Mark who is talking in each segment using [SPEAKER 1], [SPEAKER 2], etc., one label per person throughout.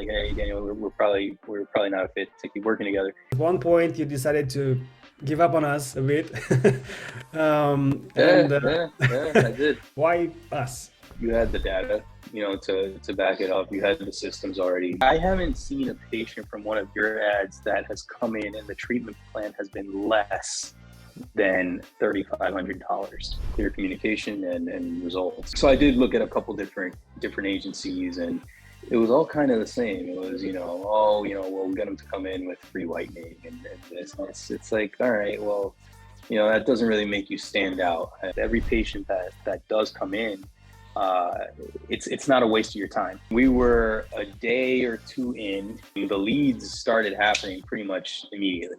[SPEAKER 1] like, hey, Daniel, we're probably not a fit to keep working together.
[SPEAKER 2] At one point, you decided to give up on us a bit.
[SPEAKER 1] Yeah,
[SPEAKER 2] and
[SPEAKER 1] yeah, yeah, I did.
[SPEAKER 2] Why us?
[SPEAKER 1] You had the data, to back it up. You had the systems already. I haven't seen a patient from one of your ads that has come in and the treatment plan has been less than $3,500. Clear communication and results. So I did look at a couple different agencies, and it was all kind of the same. It was, we'll get them to come in with free whitening and this. And it's like, all right, well, that doesn't really make you stand out. Every patient that does come in, it's not a waste of your time. We were a day or two in, the leads started happening pretty much immediately,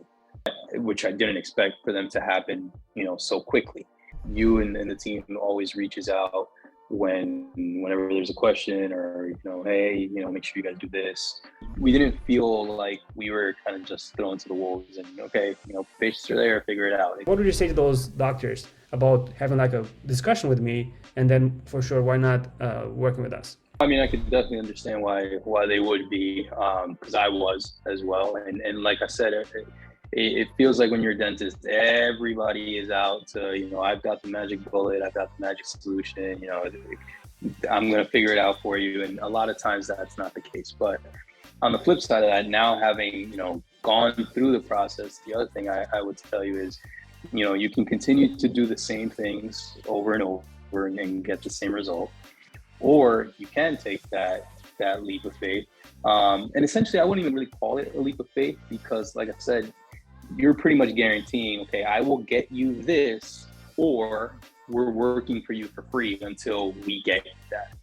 [SPEAKER 1] which I didn't expect for them to happen, so quickly. You and the team always reaches out whenever there's a question or, hey, make sure you guys do this. We didn't feel like we were kind of just thrown to the wolves and, okay, patients are there, figure it out.
[SPEAKER 2] What would you say to those doctors about having like a discussion with me, and then for sure, why not working with us?
[SPEAKER 1] I mean, I could definitely understand why they would be, because I was as well. And like I said, it feels like when you're a dentist, everybody is out to, I've got the magic bullet, I've got the magic solution, I'm going to figure it out for you. And a lot of times that's not the case. But on the flip side of that, now having, gone through the process, the other thing I would tell you is, you can continue to do the same things over and over and get the same result. Or you can take that leap of faith. And essentially, I wouldn't even really call it a leap of faith because, like I said, you're pretty much guaranteeing, okay, I will get you this, or we're working for you for free until we get that.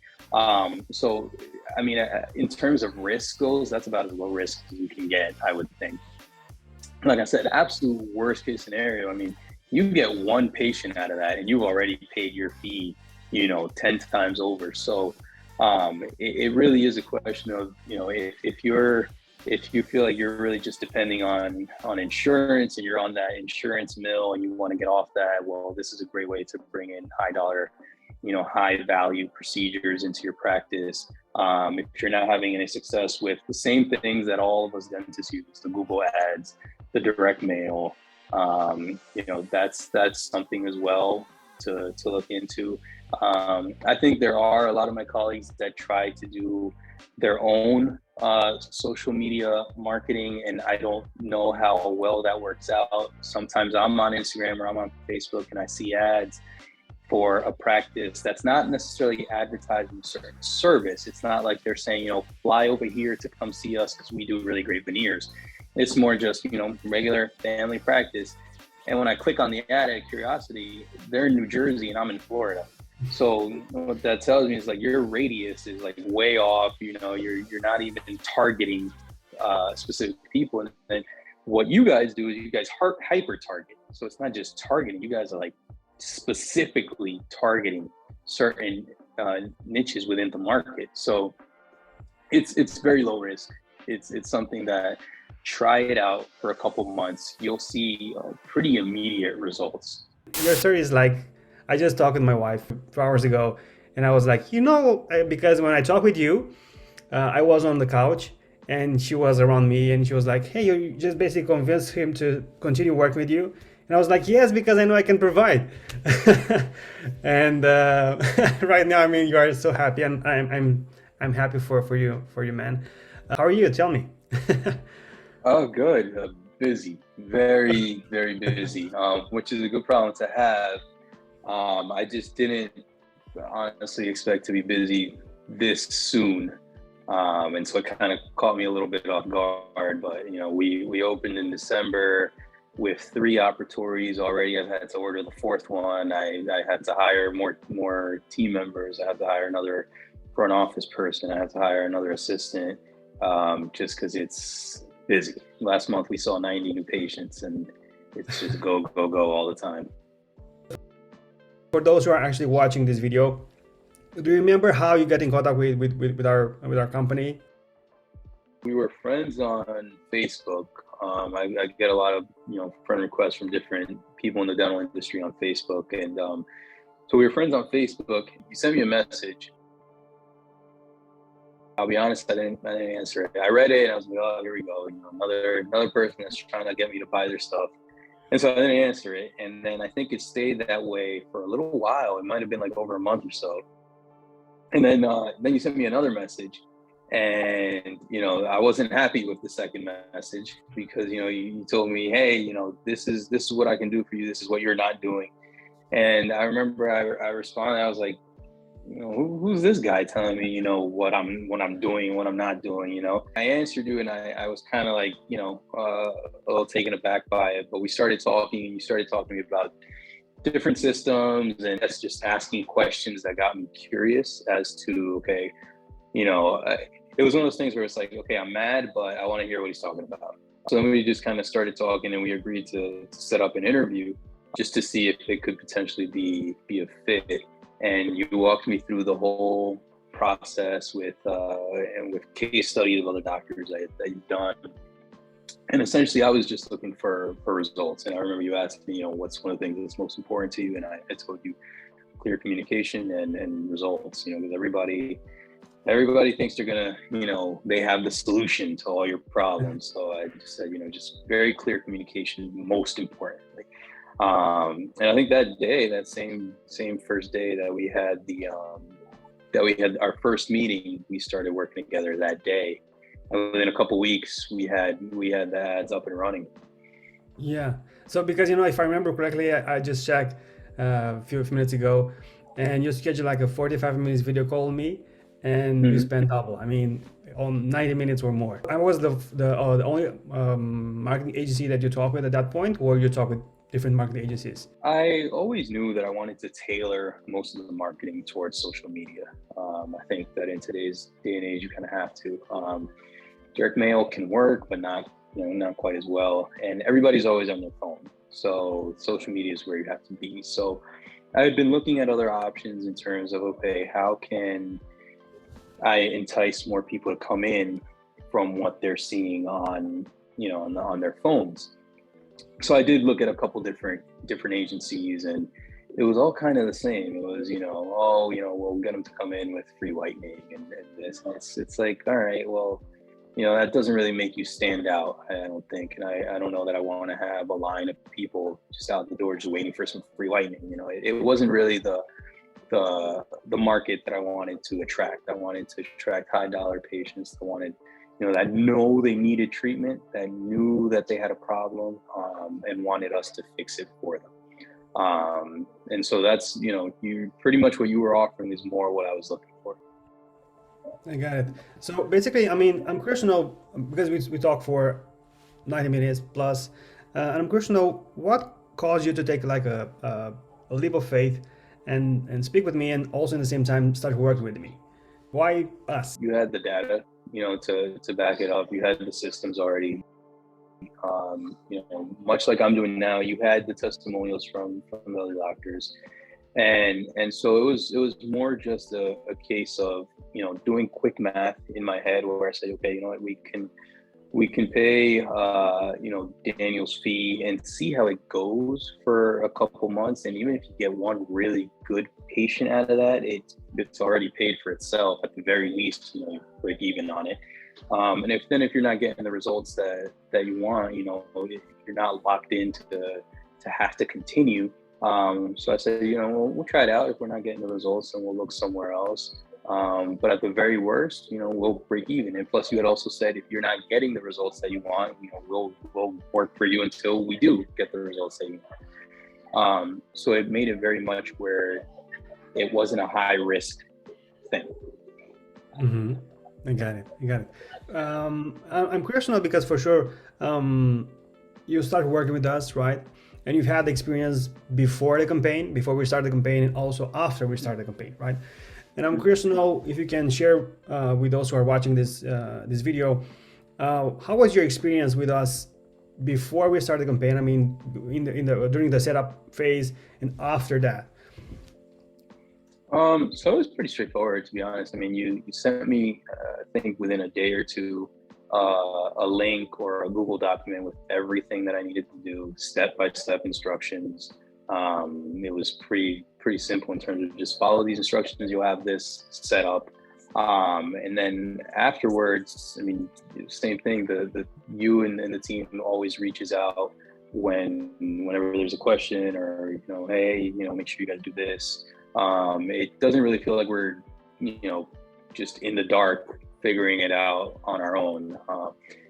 [SPEAKER 1] So, I mean, in terms of risk goes, that's about as low risk as you can get, I would think. Like I said, absolute worst case scenario, I mean, you get one patient out of that and you've already paid your fee, 10 times over. So it really is a question of, if you feel like you're really just depending on insurance and you're on that insurance mill and you want to get off that, well, this is a great way to bring in high dollar, high value procedures into your practice. If you're not having any success with the same things that all of us dentists use, the Google ads, the direct mail, that's something as well to look into. I think there are a lot of my colleagues that try to do their own social media marketing, and I don't know how well that works out. Sometimes I'm on Instagram or I'm on Facebook and I see ads for a practice that's not necessarily advertising a certain service. It's not like they're saying, fly over here to come see us because we do really great veneers. It's more just, regular family practice. And when I click on the ad out of curiosity, they're in New Jersey and I'm in Florida. So what that tells me is like your radius is like way off. You're not even targeting specific people. And then what you guys do is you guys hyper target. So it's not just targeting. You guys are like specifically targeting certain niches within the market. So it's very low risk. It's something that, try it out for a couple months. You'll see pretty immediate results.
[SPEAKER 2] Your story is like, I just talked with my wife 2 hours ago, and I was like, because when I talk with you, I was on the couch and she was around me and she was like, hey, you just basically convinced him to continue working with you. And I was like, yes, because I know I can provide. And right now, I mean, you are so happy, and I'm happy for you, man. How are you? Tell me.
[SPEAKER 1] Oh, good. Busy, very, very busy, which is a good problem to have. I just didn't honestly expect to be busy this soon. And so it kind of caught me a little bit off guard, but we opened in December with 3 operatories already. I've had to order the 4th one. I had to hire more team members. I had to hire another front office person. I had to hire another assistant, just because it's busy. Last month we saw 90 new patients, and it's just go all the time.
[SPEAKER 2] For those who are actually watching this video, do you remember how you got in contact with our company?
[SPEAKER 1] We were friends on Facebook. I get a lot of friend requests from different people in the dental industry on Facebook, and so we were friends on Facebook. You sent me a message. I'll be honest, I didn't answer it. I read it and I was like, oh, here we go. You know, another person that's trying to get me to buy their stuff. And so I didn't answer it. And then I think it stayed that way for a little while. It might have been like over a month or so. And then you sent me another message. And, you know, I wasn't happy with the second message because, you know, you told me, hey, you know, this is what I can do for you. This is what you're not doing. And I remember I responded, I was like, you know, who's this guy telling me, you know, what I'm doing, what I'm not doing, you know? I answered you and I was kind of like, you know, a little taken aback by it, but we started talking and you started talking to me about different systems, and that's just asking questions that got me curious as to, okay, you know, it was one of those things where it's like, okay, I'm mad, but I want to hear what he's talking about. So then we just kind of started talking and we agreed to set up an interview just to see if it could potentially be a fit. And you walked me through the whole process with case studies of other doctors that you've done. And essentially, I was just looking for results. And I remember you asked me, you know, what's one of the things that's most important to you? And I told you clear communication and results, you know, because everybody thinks they're gonna, you know, they have the solution to all your problems. So I just said, you know, just very clear communication, most importantly. And I think that day, that same first day that we had our first meeting, we started working together that day. And within a couple of weeks, we had the ads up and running.
[SPEAKER 2] Yeah. So because, you know, if I remember correctly, I just checked a few minutes ago, and you scheduled like a 45 minutes video call with me, and you spent double. I mean, on 90 minutes or more. I was the only marketing agency that you talk with at that point, or you talk with different marketing agencies?
[SPEAKER 1] I always knew that I wanted to tailor most of the marketing towards social media. I think that in today's day and age, you kind of have to. Direct mail can work, but not quite as well. And everybody's always on their phone, so social media is where you have to be. So I had been looking at other options in terms of, okay, how can I entice more people to come in from what they're seeing on their phones. So I did look at a couple different agencies, and it was all kind of the same. It was, we'll get them to come in with free whitening and this. And it's like, all right, well, that doesn't really make you stand out, I don't think. And I don't know that I want to have a line of people just out the door just waiting for some free whitening. It wasn't really the market that I wanted to attract. I wanted to attract high dollar patients that wanted, that know they needed treatment, that knew that they had a problem, and wanted us to fix it for them. And so that's, you pretty much what you were offering is more what I was looking for.
[SPEAKER 2] I got it. So basically, I mean, I'm curious to know, because we talked for 90 minutes plus, and I'm curious to know what caused you to take like a leap of faith and speak with me, and also in the same time start working with me. Why us?
[SPEAKER 1] You had the data, to back it up. You had the systems already. Much like I'm doing now, you had the testimonials from the other doctors. And so it was more just a case of, doing quick math in my head where I said, okay, you know what, we can pay, Daniel's fee and see how it goes for a couple months. And even if you get one really good patient out of that, it's already paid for itself at the very least, you break even on it. And if you're not getting the results that you want, you're not locked into to have to continue. So I said, we'll try it out. If we're not getting the results, then we'll look somewhere else. But at the very worst, we'll break even. And plus, you had also said, if you're not getting the results that you want, we'll work for you until we do get the results that you want. So it made it very much where it wasn't a high risk thing.
[SPEAKER 2] Mm-hmm. I got it. I'm curious to know, because for sure, you started working with us, right? And you've had the experience before we started the campaign, and also after we started the campaign, right? And I'm curious to know if you can share with those who are watching this video, how was your experience with us before we started the campaign? I mean, during the setup phase and after that.
[SPEAKER 1] So it was pretty straightforward, to be honest. I mean, you sent me, I think within a day or two, a link or a Google document with everything that I needed to do, step-by-step instructions. It was pretty simple in terms of just follow these instructions. You'll have this set up. And then afterwards, I mean, same thing. The you and the team always reaches out whenever there's a question, or hey, make sure you guys do this. It doesn't really feel like we're just in the dark figuring it out on our own.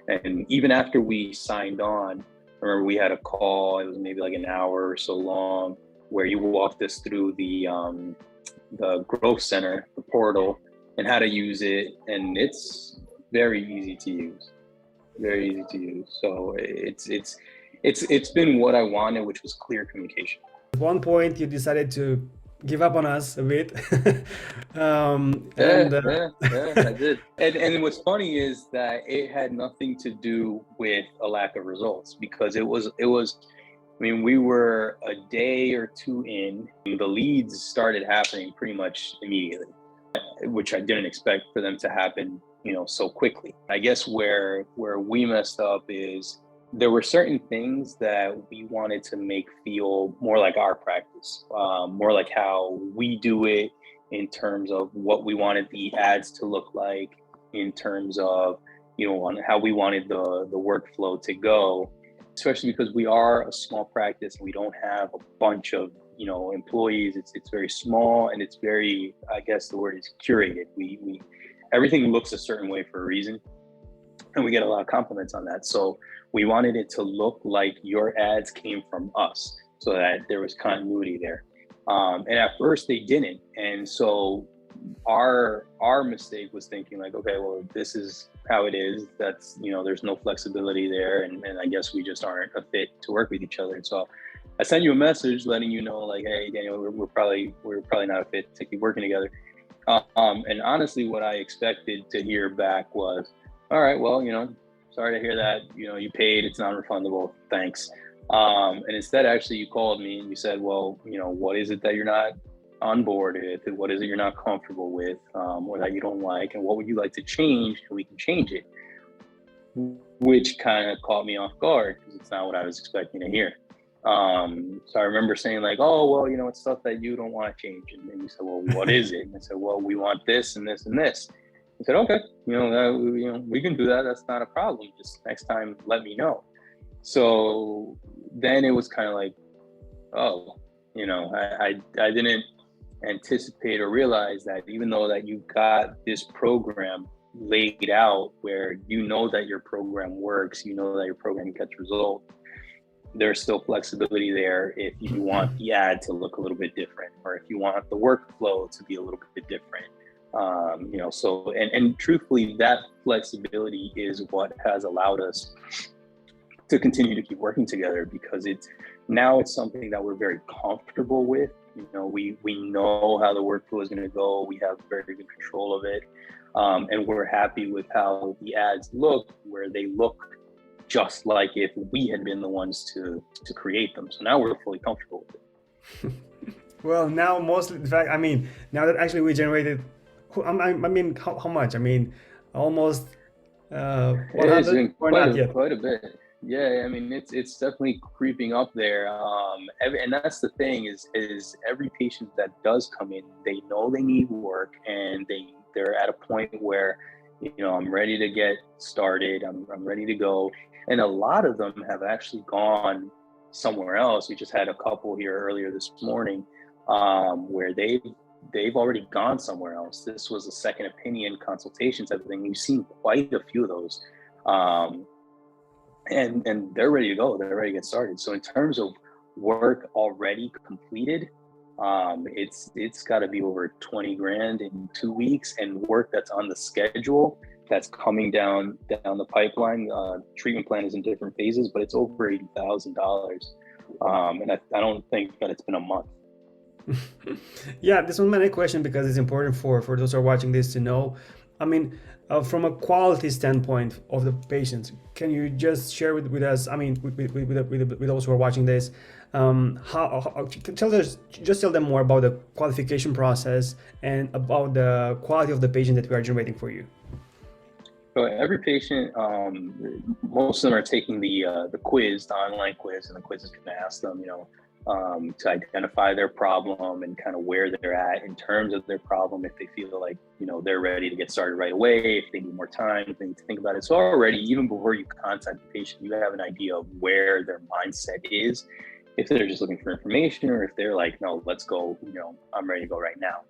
[SPEAKER 1] And even after we signed on, I remember we had a call. It was maybe like an hour or so long, where you walked us through the growth center, the portal, and how to use it. And it's very easy to use. Very easy to use. So it's been what I wanted, which was clear communication.
[SPEAKER 2] At one point, you decided to give up on us a bit.
[SPEAKER 1] Yeah, I did. And what's funny is that it had nothing to do with a lack of results, because it was. I mean, we were a day or two in, the leads started happening pretty much immediately, which I didn't expect for them to happen, so quickly. I guess where we messed up is there were certain things that we wanted to make feel more like our practice, more like how we do it, in terms of what we wanted the ads to look like, in terms of, on how we wanted the workflow to go, especially because we are a small practice and we don't have a bunch of, employees. It's very small, and it's very, I guess the word is curated. We everything looks a certain way for a reason, and we get a lot of compliments on that. So we wanted it to look like your ads came from us, so that there was continuity there. And at first they didn't. And so our mistake was thinking like, okay, well, this is how it is. That's, there's no flexibility there. And I guess we just aren't a fit to work with each other. And so I sent you a message letting you know, like, hey, Daniel, we're probably not a fit to keep working together. And honestly, what I expected to hear back was, all right, well, sorry to hear that, you paid, it's non-refundable, thanks. And instead, actually, you called me and you said, well, what is it that you're not on board with? What is it you're not comfortable with, or that you don't like? And what would you like to change? And we can change it, which kind of caught me off guard, because it's not what I was expecting to hear. So I remember saying like, oh, well, it's stuff that you don't want to change. And you said, well, what is it? And I said, well, we want this and this and this. I said, okay, we can do that. That's not a problem. Just next time, let me know. So then it was kind of like, oh, I didn't anticipate or realize that even though that you got this program laid out where that your program works, that your program gets results, there's still flexibility there if you want the ad to look a little bit different, or if you want the workflow to be a little bit different. So and truthfully, that flexibility is what has allowed us to continue to keep working together, because it's something that we're very comfortable with. We know how the workflow is going to go. We have very good control of it, and we're happy with how the ads look, where they look just like if we had been the ones to create them. So now we're fully comfortable with it.
[SPEAKER 2] Well, now mostly, in fact, I mean, now that actually we generated, how much? I mean, almost 100 or not yet?
[SPEAKER 1] Quite a bit. Yeah, I mean, it's definitely creeping up there. And that's the thing is every patient that does come in, they know they need work, and they're at a point where, I'm ready to get started. I'm ready to go. And a lot of them have actually gone somewhere else. We just had a couple here earlier this morning, where they've already gone somewhere else. This was a second opinion consultation type of thing. We've seen quite a few of those. And they're ready to go. They're ready to get started. So in terms of work already completed, it's got to be over 20 grand in 2 weeks, and work that's on the schedule that's coming down the pipeline. Treatment plan is in different phases, but it's over $80,000. And I don't think that it's been a month.
[SPEAKER 2] Yeah, this was my next question, because it's important for those who are watching this to know. I mean, from a quality standpoint of the patients, can you just share with us, I mean, with those who are watching this, tell them more about the qualification process and about the quality of the patient that we are generating for you.
[SPEAKER 1] So every patient, most of them are taking the quiz, the online quiz, and the quiz is going to ask them, to identify their problem and kind of where they're at in terms of their problem. If they feel like, they're ready to get started right away, if they need more time, if they need to think about it. So already, even before you contact the patient, you have an idea of where their mindset is. If they're just looking for information, or if they're like, no, let's go, I'm ready to go right now.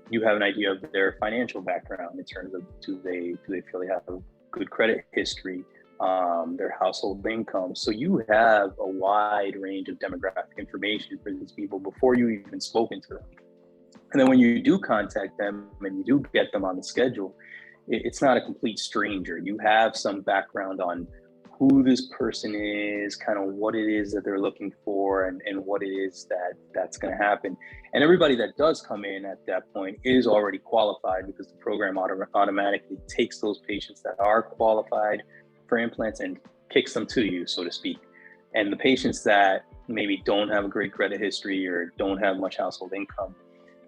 [SPEAKER 1] You have an idea of their financial background in terms of, do they feel they have a good credit history, their household income. So you have a wide range of demographic information for these people before you even spoken to them. And then when you do contact them and you do get them on the schedule, it's not a complete stranger. You have some background on who this person is, kind of what it is that they're looking for, and what it is that's going to happen. And everybody that does come in at that point is already qualified, because the program automatically takes those patients that are qualified for implants and kicks them to you, so to speak. And the patients that maybe don't have a great credit history or don't have much household income,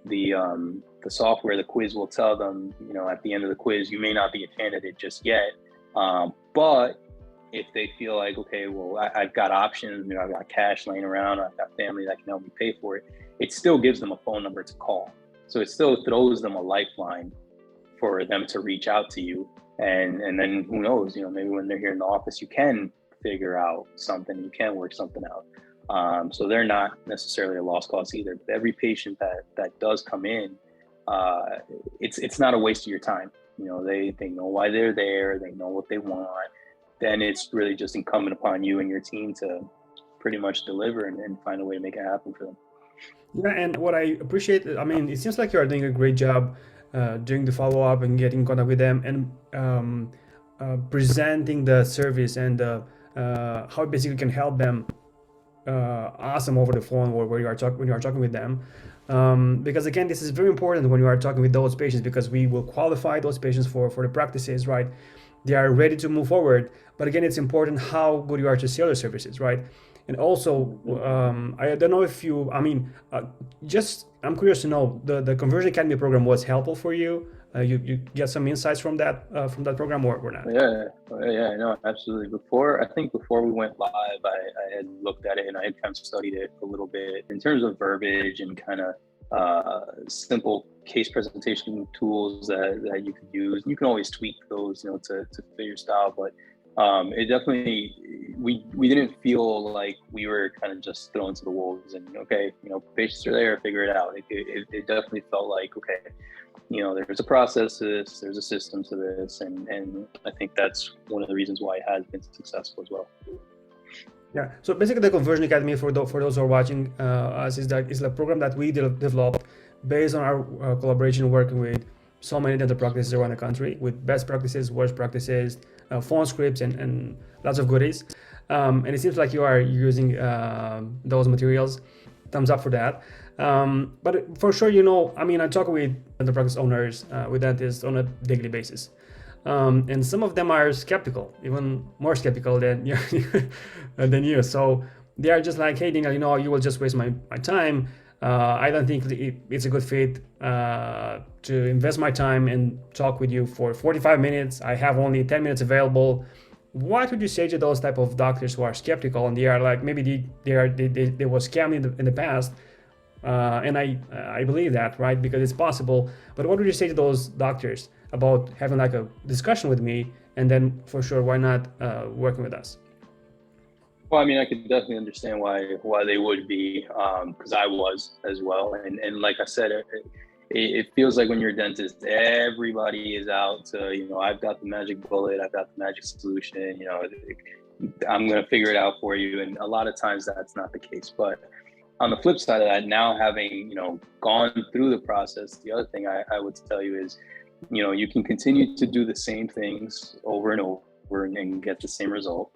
[SPEAKER 1] the software, the quiz will tell them, at the end of the quiz, you may not be a candidate just yet, but if they feel like, okay, well, I've got options, I've got cash laying around, I've got family that can help me pay for it, it still gives them a phone number to call. So it still throws them a lifeline for them to reach out to you. And then who knows, maybe when they're here in the office, you can figure out something, you can work something out. So they're not necessarily a lost cause either. But every patient that does come in, it's not a waste of your time. They know why they're there, they know what they want. Then it's really just incumbent upon you and your team to pretty much deliver and find a way to make it happen for them.
[SPEAKER 2] Yeah, and what I appreciate, it seems like you are doing a great job doing the follow-up and getting in contact with them, and presenting the service and how it basically can help them awesome over the phone, or when you are talking with them. Because again, this is very important when you are talking with those patients, because we will qualify those patients for the practices, right? They are ready to move forward, but again, it's important how good you are to sell the services, right? And also, I don't know if you, I'm curious to know, the Conversion Academy program was helpful for you. You get some insights from that program, or not?
[SPEAKER 1] Yeah, no, absolutely. Before we went live, I had looked at it and I had kind of studied it a little bit in terms of verbiage and kind of simple case presentation tools that you could use. You can always tweak those, to fit your style, but it definitely, we didn't feel like we were kind of just thrown to the wolves and, okay, patients are there, figure it out. It definitely felt like, okay, there's a process to this, there's a system to this, and I think that's one of the reasons why it has been successful as well.
[SPEAKER 2] Yeah, so basically the Conversion Academy, for those who are watching us, is the program that we developed based on our collaboration, working with so many dental practices around the country, with best practices, worst practices, phone scripts, and lots of goodies. And it seems like you are using those materials. Thumbs up for that. But for sure, I talk with dental practice owners, with dentists on a daily basis. And some of them are skeptical, even more skeptical than you. So they are just like, hey, Daniel, you will just waste my time. I don't think it's a good fit to invest my time and talk with you for 45 minutes. I have only 10 minutes available. What would you say to those type of doctors who are skeptical, and they are like, maybe they were scammed in the past? And I believe that, right? Because it's possible. But what would you say to those doctors about having like a discussion with me, and then for sure, why not working with us?
[SPEAKER 1] Well, I could definitely understand why they would be, because I was as well. And like I said, it feels like when you're a dentist, everybody is out to, I've got the magic bullet, I've got the magic solution, I'm going to figure it out for you. And a lot of times that's not the case. But on the flip side of that, now having, gone through the process, the other thing I would tell you is, you can continue to do the same things over and over and get the same result.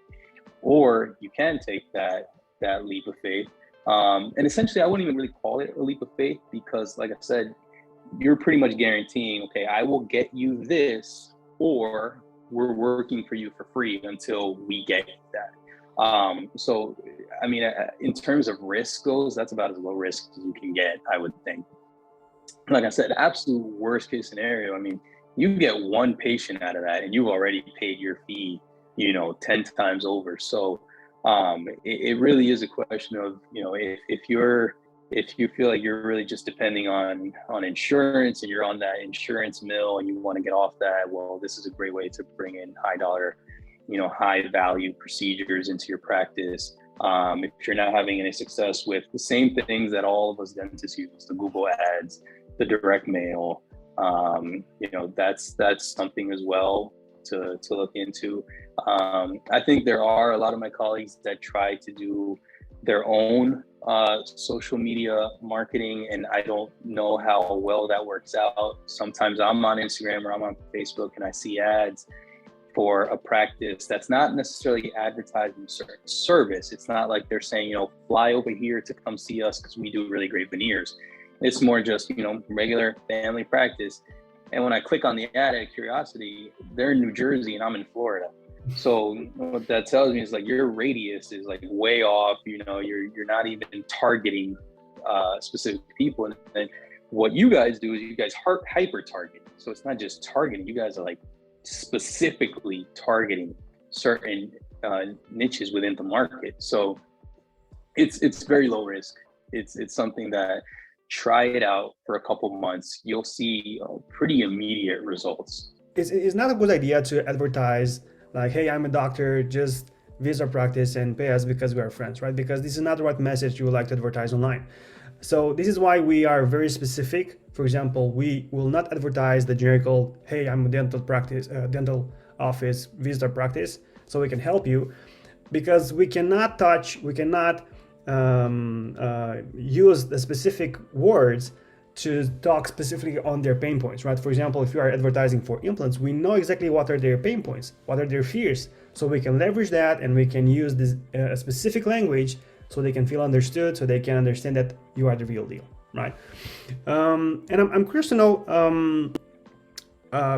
[SPEAKER 1] Or you can take that leap of faith. And essentially, I wouldn't even really call it a leap of faith, because like I said, you're pretty much guaranteeing, okay, I will get you this, or we're working for you for free until we get that. So, in terms of risk goes, that's about as low risk as you can get, I would think. Like I said, absolute worst case scenario, you get one patient out of that and you've already paid your fee, 10 times over. So It really is a question of, if you feel like you're really just depending on insurance and you're on that insurance mill and you want to get off that, well, this is a great way to bring in high dollar, high value procedures into your practice. If you're not having any success with the same things that all of us dentists use, the Google ads, the direct mail, that's something as well to look into. I think there are a lot of my colleagues that try to do their own social media marketing, and I don't know how well that works out. Sometimes I'm on Instagram or I'm on Facebook and I see ads for a practice that's not necessarily advertising certain service. It's not like they're saying, fly over here to come see us because we do really great veneers. It's more just, regular family practice. And when I click on the ad out of curiosity, they're in New Jersey and I'm in Florida. So what that tells me is like your radius is like way off. You're not even targeting specific people. And what you guys do is you guys hyper target. So it's not just targeting. You guys are like specifically targeting certain niches within the market. So it's very low risk. It's something that, try it out for a couple months. You'll see pretty immediate results.
[SPEAKER 2] It's not a good idea to advertise like, hey, I'm a doctor, just visit our practice and pay us because we are friends, right? Because this is not the right message you would like to advertise online. So this is why we are very specific. For example, we will not advertise the generic, hey, I'm a dental office, visit our practice, so we can help you, because we cannot use the specific words to talk specifically on their pain points, right? For example, if you are advertising for implants, we know exactly what are their pain points, what are their fears, so we can leverage that and we can use this specific language so they can feel understood, so they can understand that you are the real deal, right? And I'm curious to know,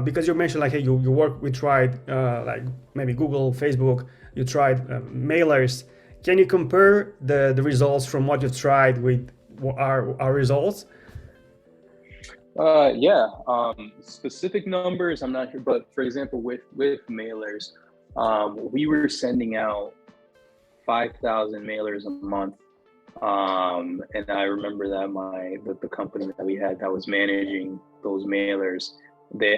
[SPEAKER 2] because you mentioned like, hey, we tried like maybe Google, Facebook, you tried mailers. Can you compare the results from what you've tried with our results?
[SPEAKER 1] Yeah. Specific numbers, I'm not sure, but for example, with mailers, we were sending out 5,000 mailers a month. And I remember that the company that we had that was managing those mailers,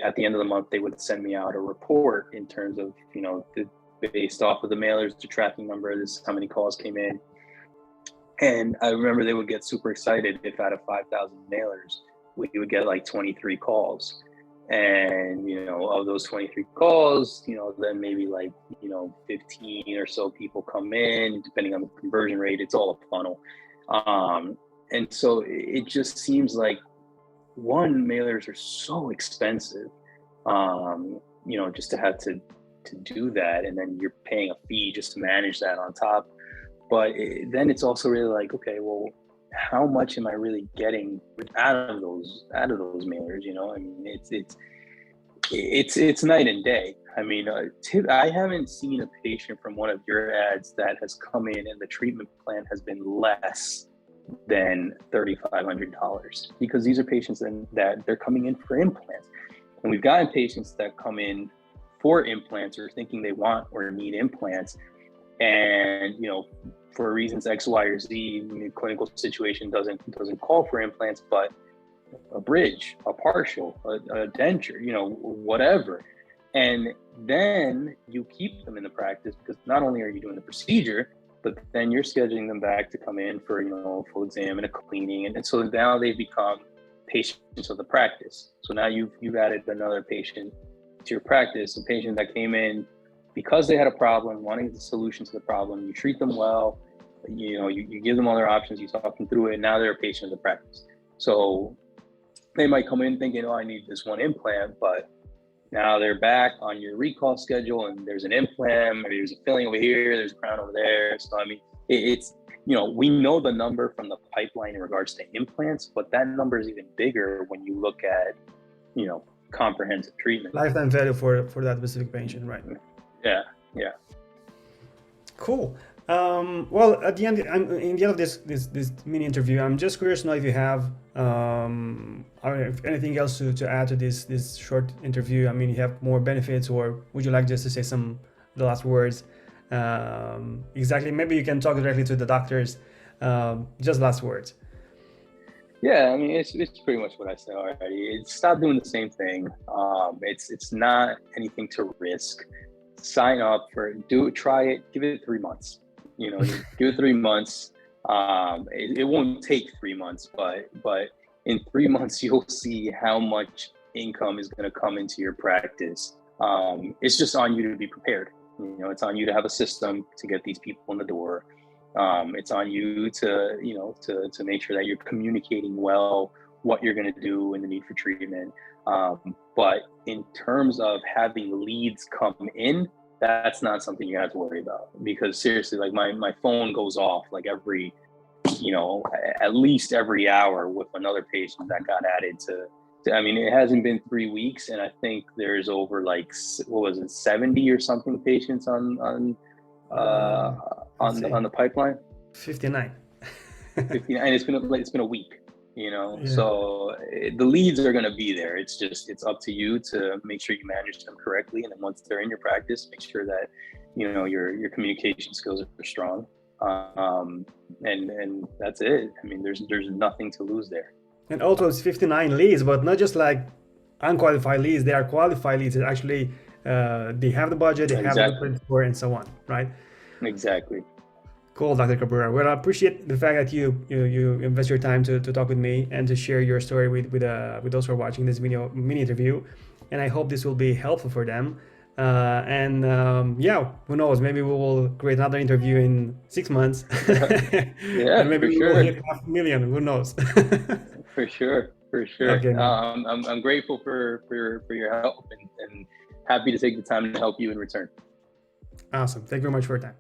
[SPEAKER 1] at the end of the month, they would send me out a report in terms of, based off of the mailers, the tracking number, this is how many calls came in. And I remember they would get super excited if out of 5,000 mailers, we would get like 23 calls. And, of those 23 calls, then maybe like, 15 or so people come in, depending on the conversion rate. It's all a funnel. And so it just seems like, one, mailers are so expensive, just to have to do that. And then you're paying a fee just to manage that on top. But then it's also really like, okay, well, how much am I really getting out of those mailers? I mean, it's night and day. I mean, I haven't seen a patient from one of your ads that has come in and the treatment plan has been less than $3,500, because these are patients that they're coming in for implants. And we've gotten patients that come in for implants or thinking they want or need implants, and for reasons X, Y, or Z, the clinical situation doesn't call for implants, but a bridge, a partial, a denture, whatever. And then you keep them in the practice, because not only are you doing the procedure, but then you're scheduling them back to come in for a full exam and a cleaning, and so now they've become patients of the practice. So now you've added another patient to your practice, a patient that came in because they had a problem, wanting the solution to the problem. You treat them well, you give them all their options, you talk them through it, and now they're a patient of the practice. So they might come in thinking, I need this one implant, but now they're back on your recall schedule and there's an implant, maybe there's a filling over here, there's a crown over there. So I mean, it's, we know the number from the pipeline in regards to implants, but that number is even bigger when you look at, comprehensive treatment.
[SPEAKER 2] Lifetime value for that specific patient, right?
[SPEAKER 1] Yeah.
[SPEAKER 2] Cool. Well, at the end, in the end of this mini interview, I'm just curious to know if you have anything else to add to this short interview. I mean, you have more benefits, or would you like just to say the last words exactly. Maybe you can talk directly to the doctors. Just last words.
[SPEAKER 1] Yeah, I mean, it's pretty much what I said already. It's stop doing the same thing. It's not anything to risk. Sign up for it, do it, try it, give it 3 months. Give it 3 months. It won't take 3 months, but in 3 months you'll see how much income is going to come into your practice. It's just on you to be prepared. It's on you to have a system to get these people in the door. It's on you to make sure that you're communicating well what you're going to do and the need for treatment. But in terms of having leads come in, that's not something you have to worry about, because seriously, like my phone goes off like at least every hour with another patient that got added to. I mean, it hasn't been 3 weeks, and I think there's over like, what was it, 70 or something patients on the pipeline.
[SPEAKER 2] 59.
[SPEAKER 1] 59, and it's been a week.
[SPEAKER 2] Yeah.
[SPEAKER 1] So the leads are going to be there. It's up to you to make sure you manage them correctly, and then once they're in your practice, make sure that your communication skills are strong. And that's it. I mean, there's nothing to lose there.
[SPEAKER 2] And also it's 59 leads, but not just like unqualified leads. They are qualified leads. Actually, they have the budget, they have the credit score, and so on, right?
[SPEAKER 1] Exactly.
[SPEAKER 2] Cool, Dr. Cabrera. Well, I appreciate the fact that you invest your time to talk with me and to share your story with those who are watching this mini interview. And I hope this will be helpful for them. Yeah, who knows? Maybe we will create another interview in 6 months.
[SPEAKER 1] Yeah,
[SPEAKER 2] and maybe
[SPEAKER 1] for
[SPEAKER 2] we
[SPEAKER 1] sure.
[SPEAKER 2] will hit 500,000. Who knows?
[SPEAKER 1] For sure.
[SPEAKER 2] Okay,
[SPEAKER 1] I'm grateful for your help, and happy to take the time to help you in return.
[SPEAKER 2] Awesome. Thank you very much for your time.